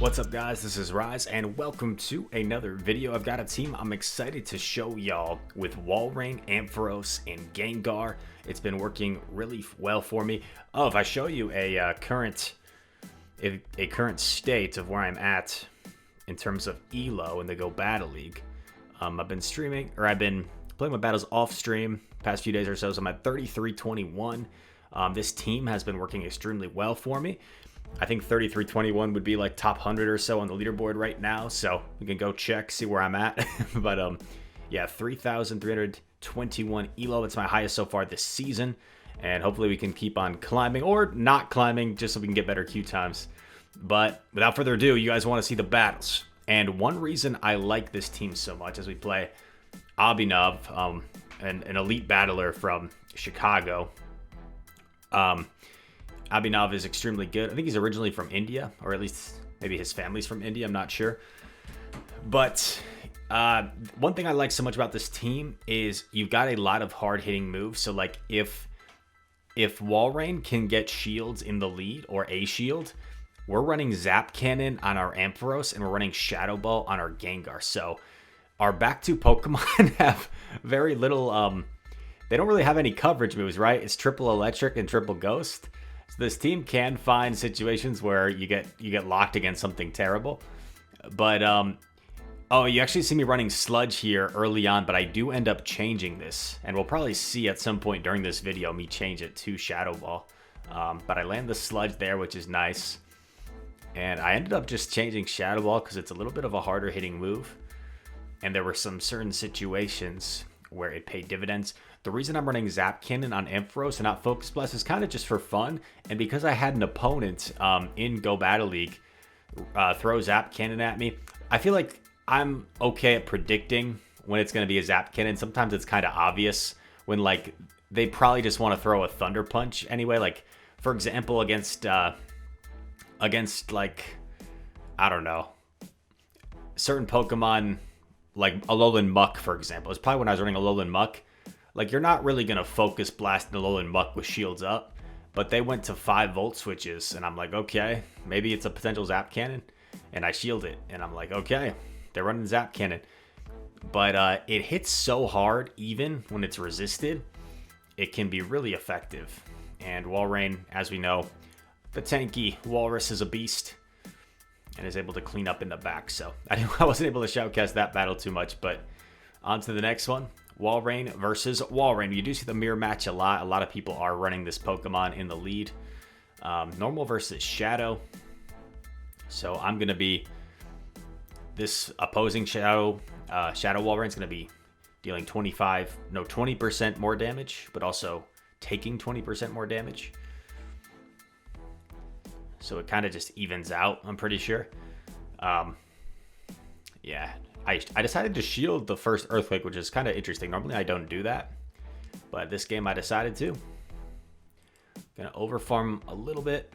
What's up, guys? This is Rise and welcome to another video. I've got a team I'm excited to show y'all with Walrein, Ampharos, and Gengar. It's been working really well for me. Oh, if I show you a current state of where I'm at in terms of elo in the Go Battle League, I've been streaming, or I've been playing my battles off stream past few days or so. So I'm at 33-21. This team has been working extremely well for me. I think 33-21 would be like top 100 or so on the leaderboard right now. So we can go check, see where I'm at. But yeah, 3,321 elo. It's my highest so far this season. And hopefully we can keep on climbing or not climbing just so we can get better queue times. But without further ado, you guys want to see the battles. And one reason I like this team so much as we play Abhinav, an elite battler from Chicago. Abhinav is extremely good. I think he's originally from India, or at least maybe his family's from India. I'm not sure. But one thing I like so much about this team is you've got a lot of hard-hitting moves. So like if Walrein can get shields in the lead or a shield, we're running Zap Cannon on our Ampharos and we're running Shadow Ball on our Gengar. So our back two Pokemon have very little, they don't really have any coverage moves, right? It's triple electric and triple ghost. So this team can find situations where you get locked against something terrible. But, oh, you actually see me running Sludge here early on, but I do end up changing this. And we'll probably see at some point during this video me change it to Shadow Ball. But I land the Sludge there, which is nice. And I ended up just changing Shadow Ball because it's a little bit of a harder hitting move. And there were some certain situations where it paid dividends. The reason I'm running Zap Cannon on Ampharos and not Focus Blast is kind of just for fun. And because I had an opponent in Go Battle League throw Zap Cannon at me, I feel like I'm okay at predicting when it's going to be a Zap Cannon. Sometimes it's kind of obvious when like they probably just want to throw a Thunder Punch anyway. Like, for example, against like, I don't know, certain Pokemon like Alolan Muck, for example. It's probably when I was running Alolan Muck. Like, you're not really going to Focus Blast an Alolan Muck with shields up. But they went to 5-volt switches. And I'm like, okay, maybe it's a potential Zap Cannon. And I shield it. And I'm like, okay, they're running Zap Cannon. But it hits so hard, even when it's resisted. It can be really effective. And Walrein, as we know, the tanky Walrus is a beast. And is able to clean up in the back. So I wasn't able to shoutcast that battle too much. But on to the next one. Walrein versus Walrein. You do see the mirror match a lot. A lot of people are running this Pokemon in the lead. Normal versus Shadow. So I'm going to be this opposing Shadow. Shadow Walrein is going to be dealing 20% more damage, but also taking 20% more damage. So it kind of just evens out, I'm pretty sure. Yeah. I decided to shield the first Earthquake, which is kind of interesting. Normally I don't do that, but this game I decided to. Gonna overfarm a little bit.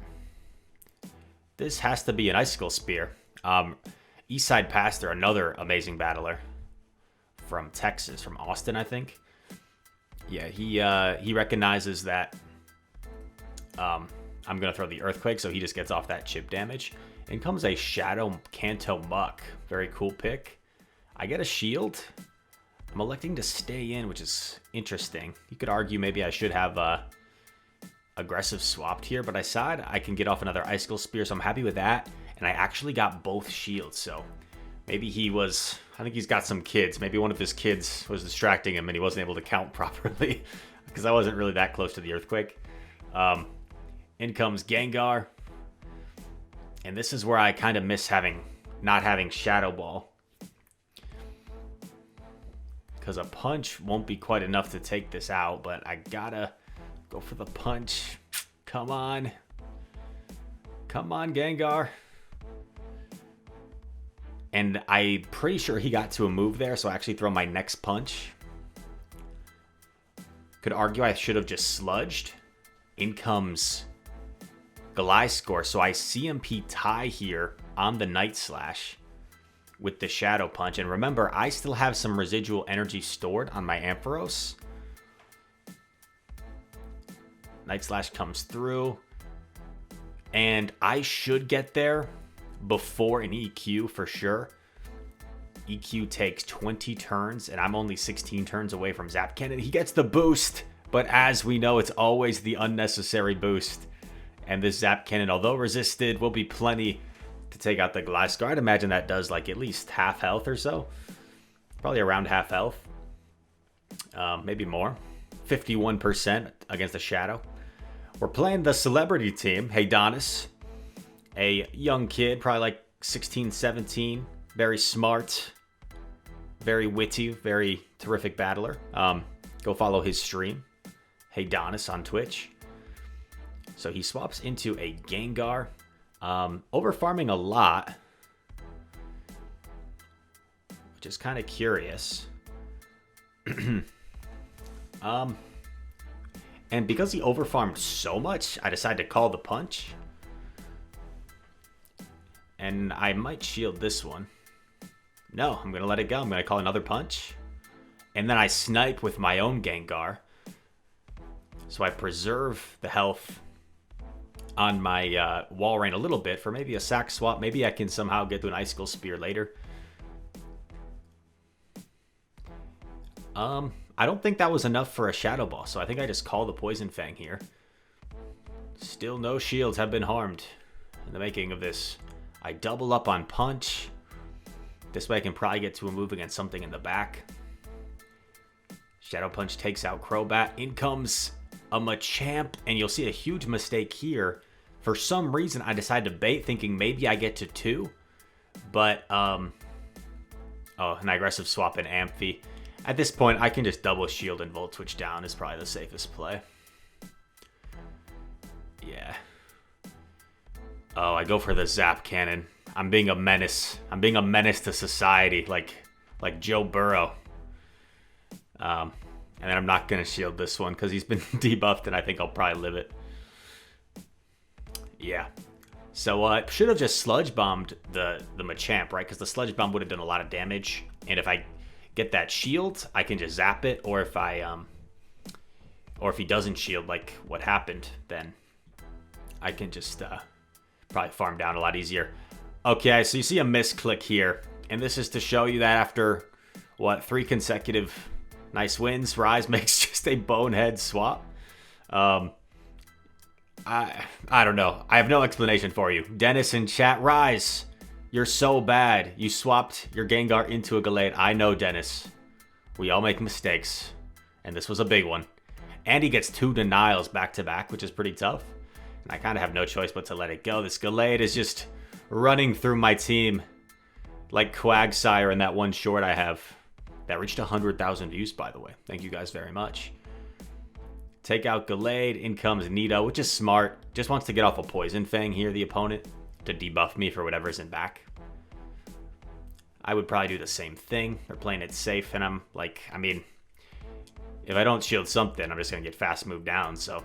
This has to be an Icicle Spear. Eastside Pastor, another amazing battler from Texas, from Austin, I think. Yeah, he recognizes that I'm gonna throw the Earthquake, so he just gets off that chip damage. In comes a Shadow Kanto Muck. Very cool pick. I get a shield. I'm electing to stay in, which is interesting. You could argue maybe I should have aggressive swapped here, but I decided I can get off another Icicle Spear, so I'm happy with that. And I actually got both shields, so maybe I think he's got some kids. Maybe one of his kids was distracting him and he wasn't able to count properly because I wasn't really that close to the Earthquake. In comes Gengar. And this is where I kind of miss not having Shadow Ball. Because a punch won't be quite enough to take this out, but I gotta go for the punch. Come on. Come on, Gengar. And I'm pretty sure he got to a move there, so I actually throw my next punch. Could argue I should have just sludged. In comes Gliscor, so I CMP tie here on the Night Slash with the Shadow Punch. And remember, I still have some residual energy stored on my Ampharos. Night Slash comes through. And I should get there, before an EQ for sure. EQ takes 20 turns, and I'm only 16 turns away from Zap Cannon. He gets the boost, but as we know, it's always the unnecessary boost. And this Zap Cannon, although resisted, will be plenty to take out the Gliscor. I'd imagine that does like at least half health or so. Probably around half health. Maybe more. 51% against the Shadow. We're playing the celebrity team. Haydonis, a young kid, probably like 16, 17. Very smart, very witty, very terrific battler. Go follow his stream. Haydonis on Twitch. So he swaps into a Gengar. Over farming a lot, which is kind of curious. And because he overfarmed so much, I decided to call the punch. And I might shield this one. No, I'm going to let it go. I'm going to call another punch. And then I snipe with my own Gengar. So I preserve the health on my Walrein a little bit for maybe a sack swap. Maybe I can somehow get to an Icicle Spear later. I don't think that was enough for a Shadow Ball, so I think I just call the Poison Fang here. Still no shields have been harmed in the making of this. I double up on punch. This way I can probably get to a move against something in the back. Shadow Punch takes out Crobat. In comes a Machamp, and you'll see a huge mistake here. For some reason, I decided to bait, thinking maybe I get to 2. But, oh, an aggressive swap in Amphi. At this point, I can just double shield and Volt Switch down is probably the safest play. Yeah. Oh, I go for the Zap Cannon. I'm being a menace. I'm being a menace to society, like Joe Burrow. And then I'm not going to shield this one because he's been debuffed, and I think I'll probably live it. Yeah. So I should have just Sludge Bombed the Machamp, right? Because the Sludge Bomb would have done a lot of damage. And if I get that shield, I can just zap it. Or if or if he doesn't shield, like what happened, then I can just probably farm down a lot easier. Okay, so you see a misclick here. And this is to show you that after, what, 3 consecutive nice wins, Rise makes just a bonehead swap. I don't know. I have no explanation for you. Dennis in chat, Rise, you're so bad. You swapped your Gengar into a Gallade. I know, Dennis. We all make mistakes. And this was a big one. And he gets 2 denials back to back, which is pretty tough. And I kind of have no choice but to let it go. This Gallade is just running through my team like Quagsire in that one short I have. That reached 100,000 views, by the way. Thank you guys very much. Take out Gallade. In comes Nido, which is smart. Just wants to get off a Poison Fang here, the opponent, to debuff me for whatever's in back. I would probably do the same thing. They're playing it safe, and I'm like, I mean, if I don't shield something, I'm just going to get fast moved down, so.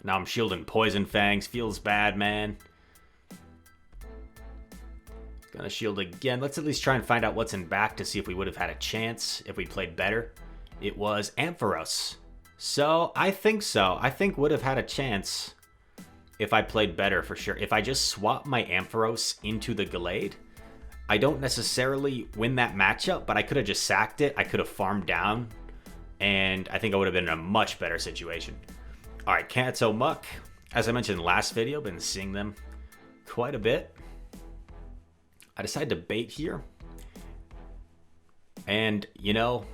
Now I'm shielding Poison Fangs. Feels bad, man. Gonna shield again. Let's at least try and find out what's in back to see if we would have had a chance if we played better. It was Ampharos. So, I think so. I think would have had a chance if I played better for sure. If I just swap my Ampharos into the Gallade, I don't necessarily win that matchup, but I could have just sacked it. I could have farmed down, and I think I would have been in a much better situation. All right, Kanto Muck. As I mentioned in the last video, been seeing them quite a bit. I decided to bait here. And, you know,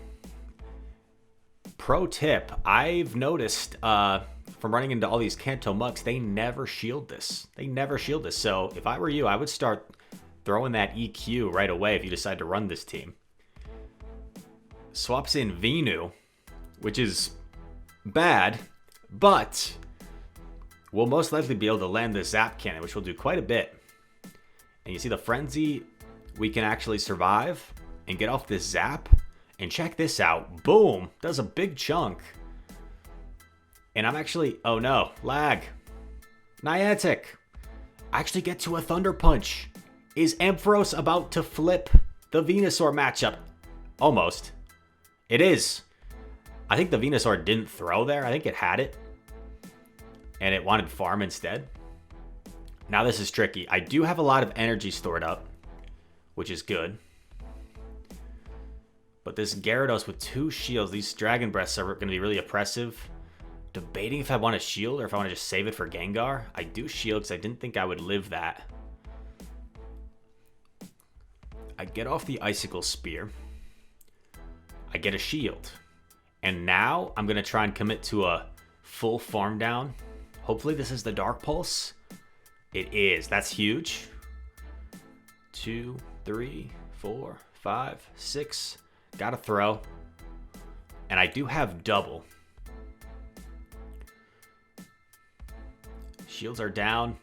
pro tip, I've noticed from running into all these Kanto Mucks, they never shield this. They never shield this. So if I were you, I would start throwing that EQ right away if you decide to run this team. Swaps in Venu, which is bad, but we'll most likely be able to land the Zap Cannon, which will do quite a bit. And you see the Frenzy, we can actually survive and get off this Zap. And check this out. Boom. Does a big chunk. And I'm actually, oh no, lag. Niantic. I actually get to a Thunder Punch. Is Ampharos about to flip the Venusaur matchup? Almost. It is. I think the Venusaur didn't throw there. I think it had it. And it wanted farm instead. Now this is tricky. I do have a lot of energy stored up, which is good. But this Gyarados with 2 shields, these Dragon Breaths are going to be really oppressive. Debating if I want to shield or if I want to just save it for Gengar. I do shield because I didn't think I would live that. I get off the Icicle Spear. I get a shield. And now I'm going to try and commit to a full farm down. Hopefully this is the Dark Pulse. It is. That's huge. 2, 3, 4, 5, 6. Got to throw. And I do have double. Shields are down.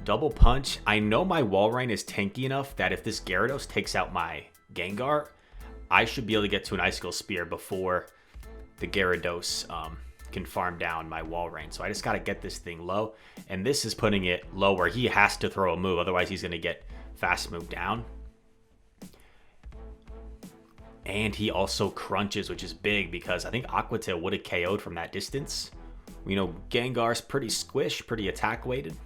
Double punch. I know my Walrein is tanky enough that if this Gyarados takes out my Gengar, I should be able to get to an Icicle Spear before the Gyarados can farm down my Walrein. So I just got to get this thing low. And this is putting it low where he has to throw a move. Otherwise, he's going to get fast move down. And he also crunches, which is big because I think Aqua Tail would have KO'd from that distance. You know, Gengar's pretty squish, pretty attack weighted.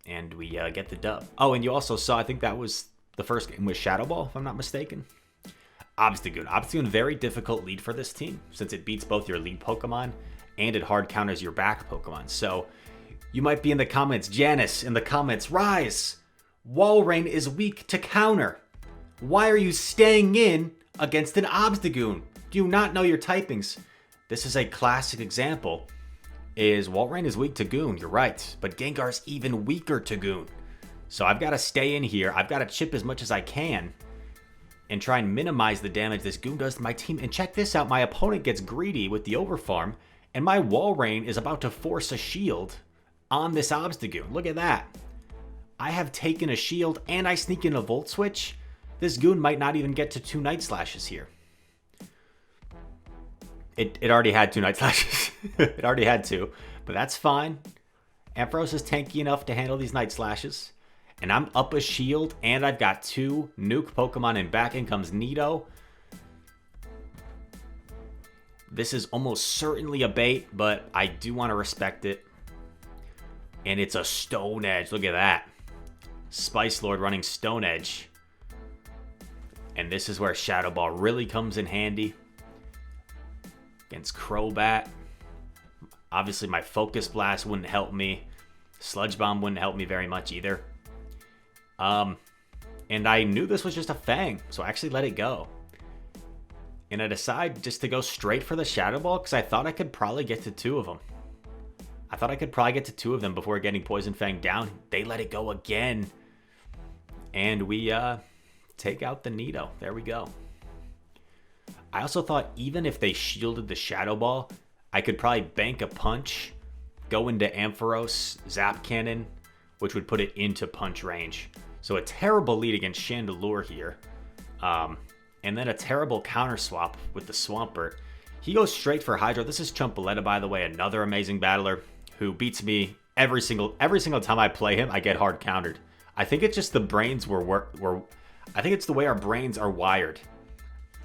And we get the dub. Oh, and you also saw, I think that was the first game with Shadow Ball, if I'm not mistaken. Obstagoon. Obstagoon, very difficult lead for this team since it beats both your lead Pokemon and it hard counters your back Pokemon. So you might be in the comments, Janice, in the comments, Rise, Walrein is weak to counter. Why are you staying in against an Obstagoon? Do you not know your typings? This is a classic example. Is Walrein is weak to Goon, you're right. But Gengar's even weaker to Goon. So I've got to stay in here. I've got to chip as much as I can and try and minimize the damage this Goon does to my team. And check this out. My opponent gets greedy with the overfarm, and my Walrein is about to force a shield on this Obstagoon. Look at that. I have taken a shield, and I sneak in a Volt Switch. This Goon might not even get to 2 Night Slashes here. It already had 2 Night Slashes. It already had 2, but that's fine. Ampharos is tanky enough to handle these Night Slashes. And I'm up a shield, and I've got 2 Nuke Pokemon, and back in comes Nido. This is almost certainly a bait, but I do want to respect it. And it's a Stone Edge. Look at that. Spice Lord running Stone Edge. And this is where Shadow Ball really comes in handy. Against Crobat. Obviously, my Focus Blast wouldn't help me. Sludge Bomb wouldn't help me very much either. And I knew this was just a Fang, so I actually let it go. And I decided just to go straight for the Shadow Ball because I thought I could probably get to 2 of them. I thought I could probably get to 2 of them before getting Poison Fang down. They let it go again. And we take out the Nido. There we go. I also thought even if they shielded the Shadow Ball, I could probably bank a punch, go into Ampharos, Zap Cannon, which would put it into punch range. So a terrible lead against Chandelure here. And then a terrible counter swap with the Swampert. He goes straight for Hydro. This is Chumpaletta, by the way, another amazing battler who beats me every single time I play him. I get hard countered. I think it's just the brains I think it's the way our brains are wired.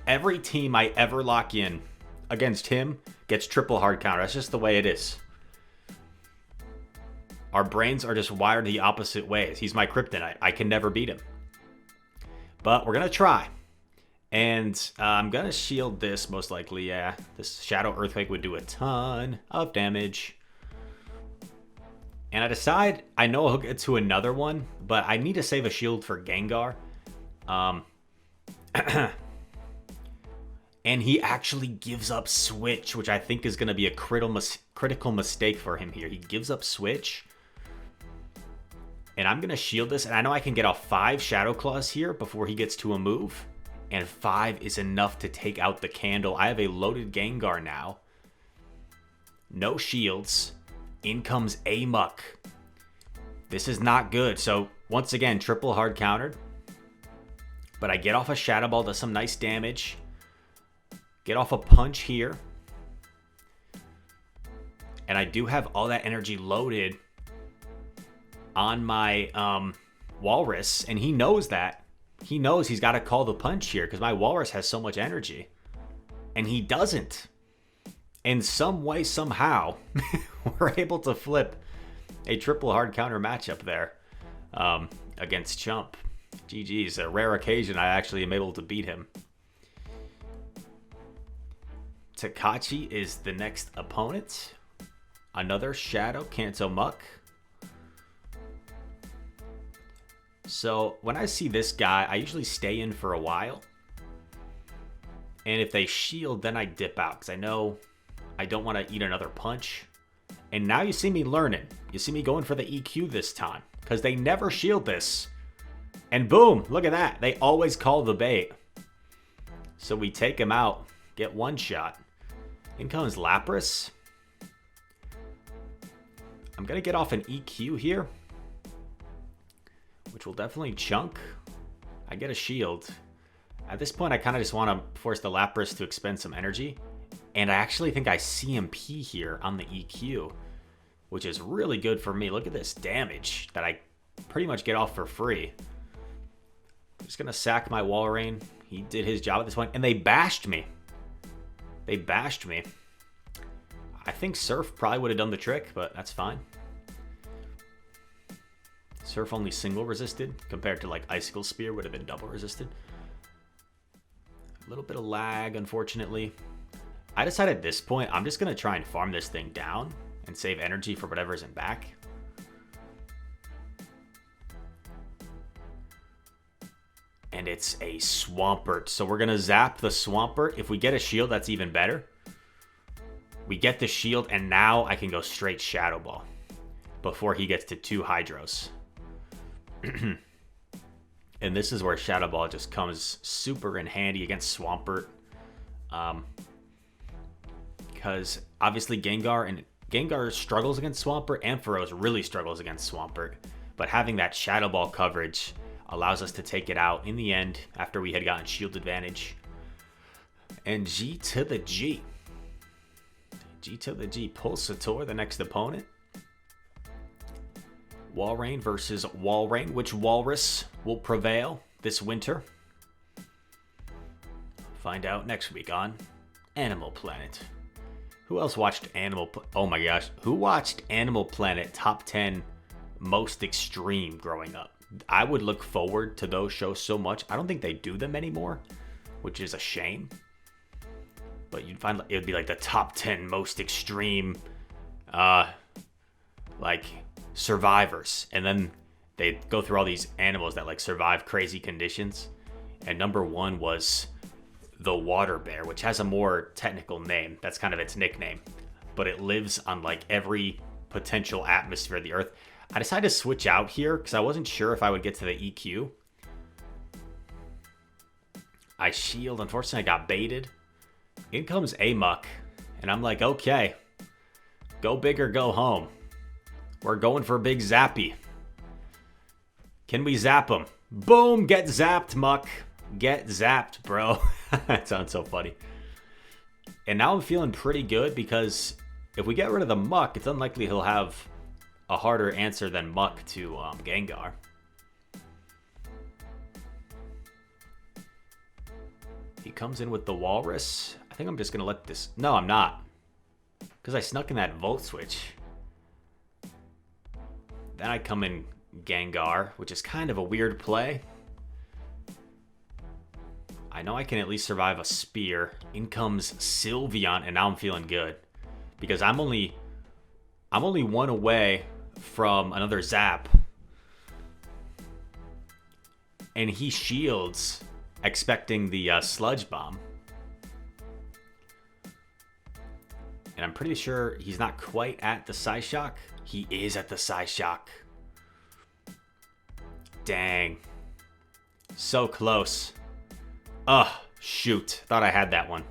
Every team I ever lock in against him gets triple hard counter. That's just the way it is. Our brains are just wired the opposite ways. He's my kryptonite. I can never beat him. But we're going to try. And I'm going to shield this most likely. Yeah, this Shadow Earthquake would do a ton of damage. And I decide, I know I'll get to another one, but I need to save a shield for Gengar. And he actually gives up Switch, which I think is going to be a critical mistake for him here. He gives up Switch. And I'm going to shield this. And I know I can get off 5 Shadow Claws here before he gets to a move. And 5 is enough to take out the Candle. I have a loaded Gengar now. No shields. In comes Amok. This is not good. So, once again, triple hard countered. But I get off a Shadow Ball, does some nice damage. Get off a punch here. And I do have all that energy loaded on my Walrus. And he knows that. He knows he's got to call the punch here because my Walrus has so much energy. And he doesn't. In some way, somehow, we're able to flip a triple hard counter matchup there against Chump. GG's, a rare occasion I actually am able to beat him. Takachi is the next opponent. Another Shadow Kanto Muck. So when I see this guy, I usually stay in for a while. And if they shield, then I dip out because I know I don't want to eat another punch. And now you see me learning. You see me going for the EQ this time because they never shield this. And boom, look at that. They always call the bait. So we take him out, get one shot. In comes Lapras. I'm going to get off an EQ here, which will definitely chunk. I get a shield. At this point, I kind of just want to force the Lapras to expend some energy. And I actually think I CMP here on the EQ, which is really good for me. Look at this damage that I pretty much get off for free. I'm just going to sack my Walrein. He did his job at this point, and they bashed me. They bashed me. I think Surf probably would have done the trick, but that's fine. Surf only single resisted compared to like Icicle Spear would have been double resisted. A little bit of lag, unfortunately. I decided at this point, I'm just going to try and farm this thing down and save energy for whatever's in back. And it's a Swampert. So we're going to zap the Swampert. If we get a shield, that's even better. We get the shield, and now I can go straight Shadow Ball before he gets to 2 Hydros. And this is where Shadow Ball just comes super in handy against Swampert. Because obviously Gengar struggles against Swampert. Ampharos really struggles against Swampert. But having that Shadow Ball coverage allows us to take it out in the end after we had gotten shield advantage. And G to the G. G to the G. Pulsator, the next opponent. Walrein versus Walrein. Which Walrus will prevail this winter? Find out next week on Animal Planet. Who else watched Oh my gosh. Who watched Animal Planet Top 10 Most Extreme growing up? I would look forward to those shows so much. I don't think they do them anymore, which is a shame. But you'd find it would be like the top 10 most extreme, like survivors. And then they go through all these animals that like survive crazy conditions. And number 1 was the water bear, which has a more technical name. That's kind of its nickname. But it lives on like every potential atmosphere of the earth. I decided to switch out here because I wasn't sure if I would get to the EQ. I shield. Unfortunately, I got baited. In comes Amok. And I'm like, okay. Go big or go home. We're going for Big Zappy. Can we zap him? Boom! Get zapped, Muck. Get zapped, bro. That sounds so funny. And now I'm feeling pretty good because if we get rid of the Muck, it's unlikely he'll have a harder answer than Muck to Gengar. He comes in with the Walrus. I think I'm just going to let this... No, I'm not. Because I snuck in that Volt Switch. Then I come in Gengar, which is kind of a weird play. I know I can at least survive a Spear. In comes Sylveon, and now I'm feeling good. Because I'm only 1 away from another Zap. And he shields, expecting the Sludge Bomb. And I'm pretty sure he's not quite at the Psyshock. He is at the Psyshock. Dang. So close. Ugh, shoot. Thought I had that one.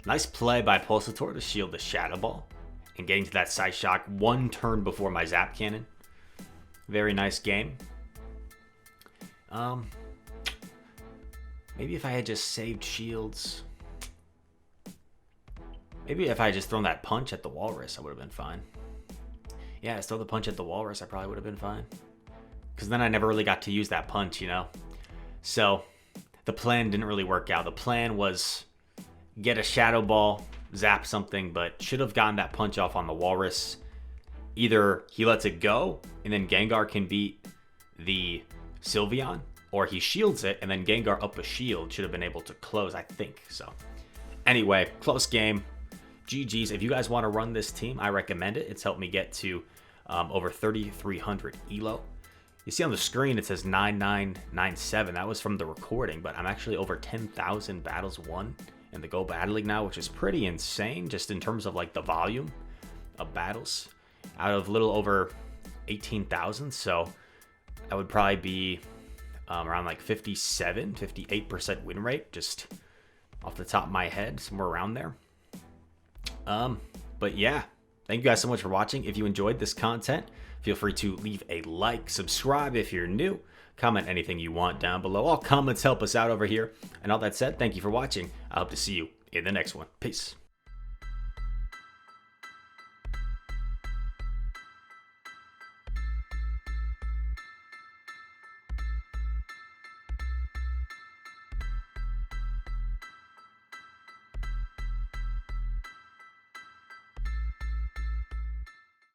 Nice play by Pulsator to shield the Shadow Ball. And getting to that Psyshock 1 turn before my Zap Cannon. Very nice game. Maybe if I had just saved shields. Maybe if I had just thrown that punch at the Walrus, I would have been fine. Yeah, just throw the punch at the Walrus, I probably would have been fine. Because then I never really got to use that punch, you know? So, the plan didn't really work out. The plan was get a Shadow Ball, zap something, but should have gotten that punch off on the Walrus. either he lets it go and then Gengar can beat the Sylveon, or he shields it and then Gengar up a shield should have been able to close, I think. So anyway, close game. GG's. If you guys want to run this team, I recommend it. It's helped me get to over 3,300 ELO. You see on the screen it says 9997. That was from the recording, but I'm actually over 10,000 battles won in the Go Battle League now, which is pretty insane just in terms of like the volume of battles out of little over 18,000. So that would probably be around like 58% win rate, just off the top of my head, somewhere around there. But yeah, thank you guys so much for watching. If you enjoyed this content, feel free to leave a like, subscribe if you're new, comment anything you want down below. All comments help us out over here. And all that said, thank you for watching. I hope to see you in the next one. Peace.